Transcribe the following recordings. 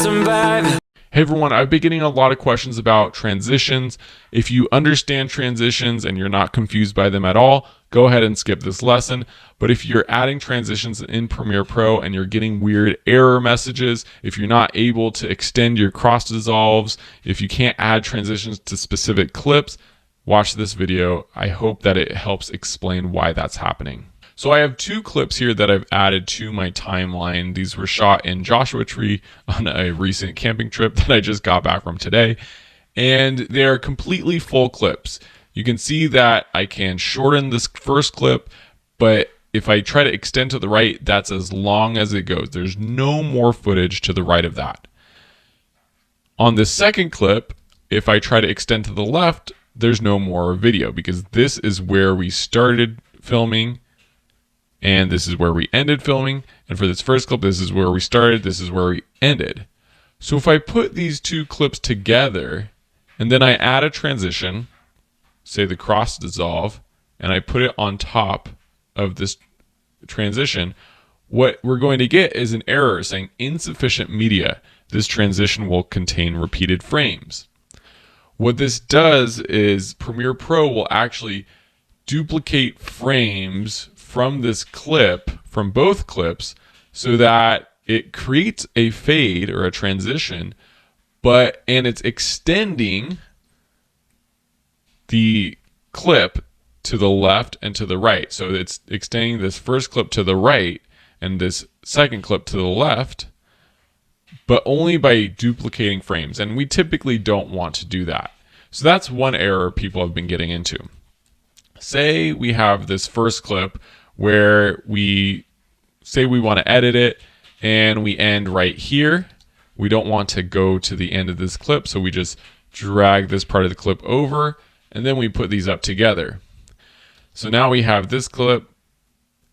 some vibe. Hey everyone, I've been getting a lot of questions about transitions. If you understand transitions and you're not confused by them at all, go ahead and skip this lesson. But if you're adding transitions in Premiere Pro and you're getting weird error messages, if you're not able to extend your cross dissolves, if you can't add transitions to specific clips, watch this video. I hope that it helps explain why that's happening. So I have two clips here that I've added to my timeline. These were shot in Joshua Tree on a recent camping trip that I just got back from today. And they're completely full clips. You can see that I can shorten this first clip, but if I try to extend to the right, that's as long as it goes. There's no more footage to the right of that. On the second clip, if I try to extend to the left, there's no more video because this is where we started filming and this is where we ended filming. And for this first clip, this is where we started, this is where we ended. So if I put these two clips together and then I add a transition, say the cross dissolve, and I put it on top of this transition, what we're going to get is an error saying insufficient media. This transition will contain repeated frames. What this does is Premiere Pro will actually duplicate frames from this clip, from both clips, so that it creates a fade or a transition, and it's extending the clip to the left and to the right. So it's extending this first clip to the right and this second clip to the left, but only by duplicating frames. And we typically don't want to do that. So that's one error people have been getting into. Say we have this first clip where we say we want to edit it and we end right here. We don't want to go to the end of this clip, so we just drag this part of the clip over and then we put these up together. So now we have this clip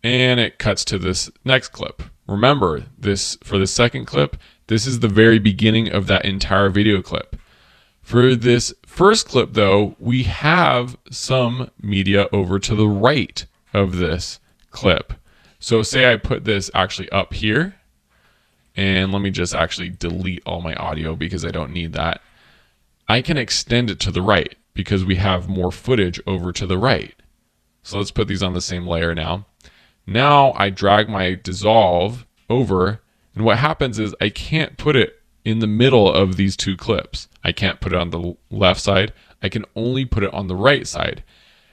and it cuts to this next clip. Remember, this for the second clip, this is the very beginning of that entire video clip. For this first clip though, we have some media over to the right of this clip. So say I put this actually up here, and let me just actually delete all my audio because I don't need that. I can extend it to the right because we have more footage over to the right. So let's put these on the same layer now. Now I drag my dissolve over, and what happens is I can't put it in the middle of these two clips. I can't put it on the left side. I can only put it on the right side.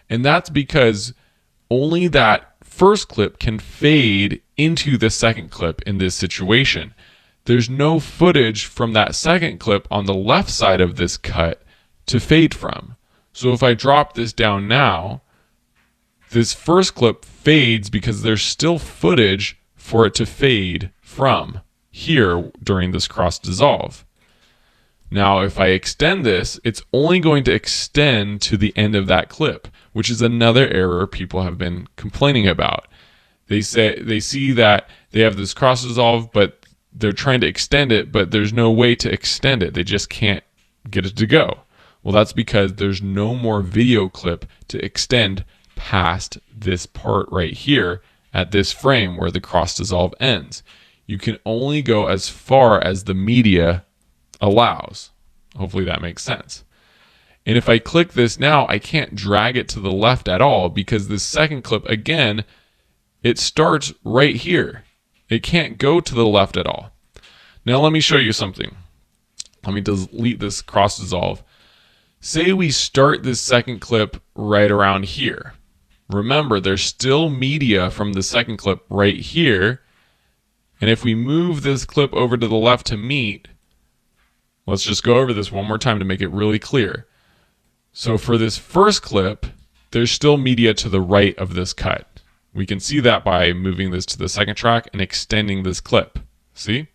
And that's because only that first clip can fade into the second clip in this situation. There's no footage from that second clip on the left side of this cut to fade from. So if I drop this down now, this first clip fades because there's still footage for it to fade from here during this cross dissolve. Now, if I extend this, it's only going to extend to the end of that clip, which is another error people have been complaining about. They see that they have this cross dissolve, but they're trying to extend it, but there's no way to extend it. They just can't get it to go. Well, that's because there's no more video clip to extend past this part right here at this frame where the cross dissolve ends. You can only go as far as the media allows. Hopefully that makes sense. And if I click this now, I can't drag it to the left at all because this second clip, again, it starts right here. It can't go to the left at all. Now let me show you something. Let me delete this cross dissolve. Say we start this second clip right around here. Remember, there's still media from the second clip right here. And if we move this clip over to the left to meet, let's just go over this one more time to make it really clear. So for this first clip, there's still media to the right of this cut. We can see that by moving this to the second track and extending this clip. See?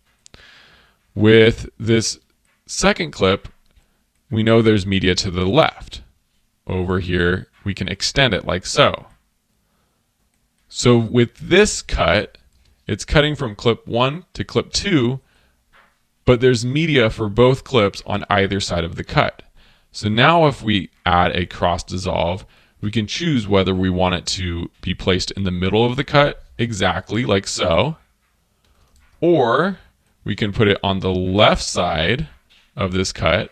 With this second clip, we know there's media to the left. Over here, we can extend it like so. So with this cut, it's cutting from clip 1 to clip 2, but there's media for both clips on either side of the cut. So now if we add a cross dissolve, we can choose whether we want it to be placed in the middle of the cut, exactly like so, or we can put it on the left side of this cut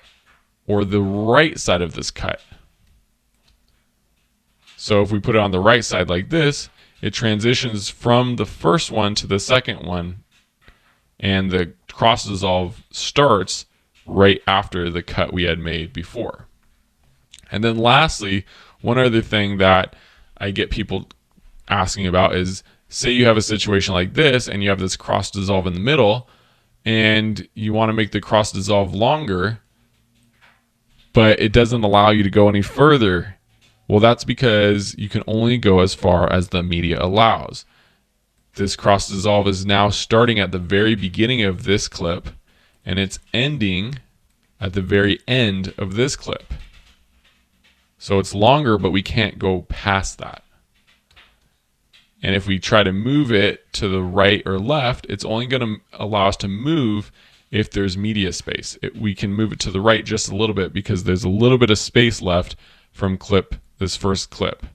or the right side of this cut. So if we put it on the right side like this, it transitions from the first one to the second one, and the cross dissolve starts right after the cut we had made before. And then lastly, one other thing that I get people asking about is, say you have a situation like this and you have this cross dissolve in the middle and you want to make the cross dissolve longer, but it doesn't allow you to go any further. Well, that's because you can only go as far as the media allows. This cross dissolve is now starting at the very beginning of this clip and it's ending at the very end of this clip. So it's longer, but we can't go past that. And if we try to move it to the right or left, it's only going to allow us to move if there's media space. We can move it to the right just a little bit because there's a little bit of space left from this first clip.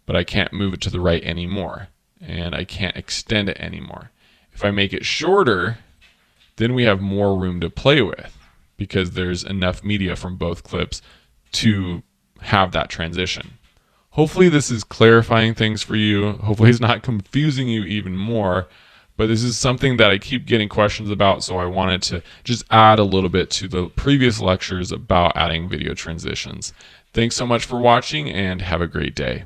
But I can't move it to the right anymore, and I can't extend it anymore. If I make it shorter, then we have more room to play with because there's enough media from both clips to have that transition. Hopefully this is clarifying things for you. Hopefully it's not confusing you even more, but this is something that I keep getting questions about, so I wanted to just add a little bit to the previous lectures about adding video transitions. Thanks so much for watching and have a great day.